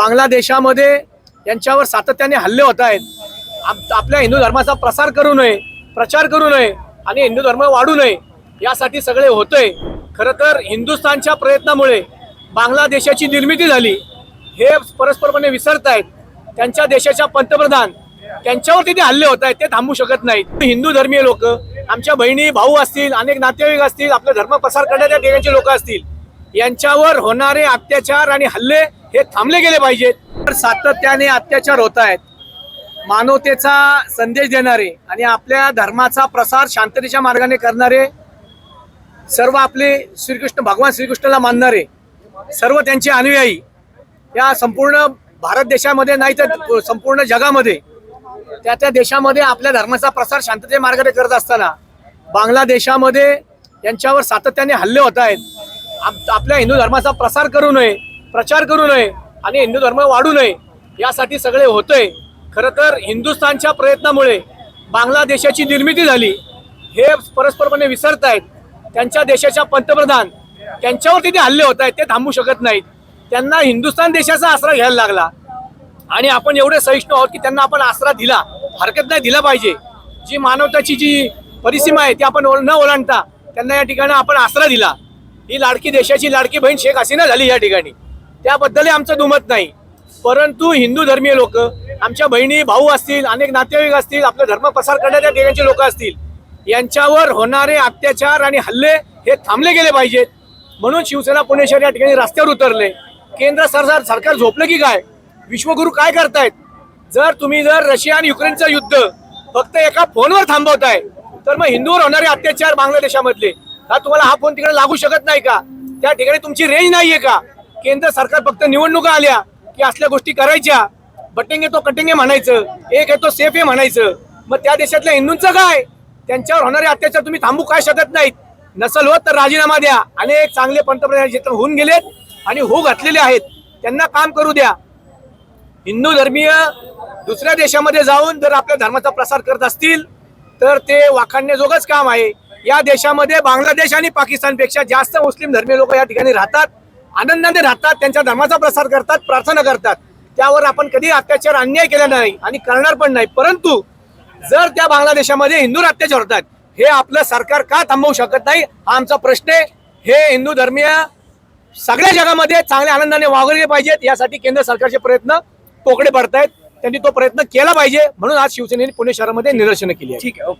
बांगलादेशामध्ये यांच्यावर सातत्याने हल्ले होत आहेत। आपल्या हिंदू धर्माचा प्रसार करू नये, प्रचार करू नये आणि हिंदू धर्म वाढू नये यासाठी सगळे होतंय। खरं तर हिंदुस्थानच्या प्रयत्नामुळे बांगलादेशाची निर्मिती झाली हे परस्परपणे विसरतायत। त्यांच्या देशाच्या पंतप्रधान त्यांच्यावर तिथे हल्ले होत आहेत, ते थांबू शकत नाहीत। हिंदू धर्मीय लोक, आमच्या बहिणी भाऊ असतील, अनेक नातेवाईक असतील, आपला धर्म प्रसार करण्याच्या ठिकाणचे लोक असतील, यांच्यावर होणारे अत्याचार आणि हल्ले हे थांबले गेले पाहिजेत। तर सातत्याने अत्याचार होत आहेत। मानवतेचा संदेश देणारे आणि आपल्या धर्माचा प्रसार शांततेच्या मार्गाने करणारे सर्व आपले श्रीकृष्ण भगवान श्रीकृष्णाला मानणारे सर्व त्यांचे अनुयायी या संपूर्ण भारत देशामध्ये नाही तर संपूर्ण जगामध्ये त्या देशामध्ये आपल्या धर्माचा प्रसार शांततेच्या मार्गाने करत असताना बांगलादेशामध्ये यांच्यावर सातत्याने हल्ले होत आहेत। आपल्या हिंदू धर्माचा प्रसार करू नये, प्रचार करू नये आणि हिंदू धर्म वाढू नये यासाठी सगळे होतंय। खरं तर हिंदुस्थानच्या प्रयत्नामुळे बांगलादेशाची निर्मिती झाली हे परस्परपणे विसरतायत। त्यांच्या देशाच्या पंतप्रधान त्यांच्यावर तिथे हल्ले होत आहेत, ते थांबू शकत नाहीत। त्यांना हिंदुस्थान देशाचा आसरा घ्यायला लागला आणि आपण एवढे सहिष्णू आहोत की त्यांना आपण आसरा दिला, हरकत नाही, दिला पाहिजे। जी मानवताची जी परिसीमा आहे ती आपण न ओलांडता त्यांना या ठिकाणी आपण आसरा दिला। ही लाडकी देशाची लाडकी बहीण शेख हसीना झाली या ठिकाणी, त्याबद्दलही आमचं दुमत नाही। परंतु हिंदू धर्मीय लोक, आमच्या बहिणी भाऊ असतील, अनेक नातेवाईक असतील, आपला धर्म प्रसार करण्याच्या ठिकाणचे लोक असतील, यांच्यावर होणारे अत्याचार आणि हल्ले हे थांबले गेले पाहिजेत। म्हणून शिवसेना पुणे शहर या ठिकाणी रस्त्यावर उतरले। केंद्र सरकार झोपलं की काय? विश्वगुरु काय करतायत? जर रशिया आणि युक्रेनचं युद्ध फक्त एका फोनवर थांबवताय तर मग हिंदूवर होणारे अत्याचार बांगलादेशामधले का तुम्हाला हा फोन तिकडे लागू शकत नाही का? त्या ठिकाणी तुमची रेंज नाहीये का? केंद्र सरकार फक्त निवडणुका आल्या की असल्या गोष्टी करायच्या, बटेंगे तो कटेंगे म्हणायचं, एक आहे तो सेफ आहे म्हणायचं। मग त्या देशातल्या हिंदूंचं काय? त्यांच्यावर होणारे अत्याचार तुम्ही थांबू काय शकत नाहीत? नसल होत तर राजीनामा द्या। अनेक चांगले पंतप्रधान क्षेत्र होऊन गेलेत आणि होऊ घातलेले आहेत, त्यांना काम करू द्या। हिंदू धर्मीय दुसऱ्या देशामध्ये जाऊन जर आपल्या धर्माचा प्रसार करत असतील तर ते वाखाणण्याजोगच काम आहे। या देशामध्ये बांगलादेश आणि पाकिस्तानपेक्षा जास्त मुस्लिम धर्मीय लोक या ठिकाणी राहतात, आनंदाने राहतात, त्यांच्या धर्माचा प्रसार करतात, प्रार्थना करतात। त्यावर आपण कधी अत्याचार अन्याय केला नाही आणि करणार पण नाही। परंतु जर त्या बांगलादेशामध्ये हिंदूवर अत्याचार होतात हे आपलं सरकार का थांबवू शकत नाही हा आमचा प्रश्न आहे। हे हिंदू धर्मीय सगळ्या जगामध्ये चांगल्या आनंदाने वागवले पाहिजेत, यासाठी केंद्र सरकारचे प्रयत्न पोकळे पडतायत। त्यांनी तो प्रयत्न केला पाहिजे, म्हणून आज शिवसेनेने पुणे शहरामध्ये निदर्शनं केली आहेत। ठीक आहे।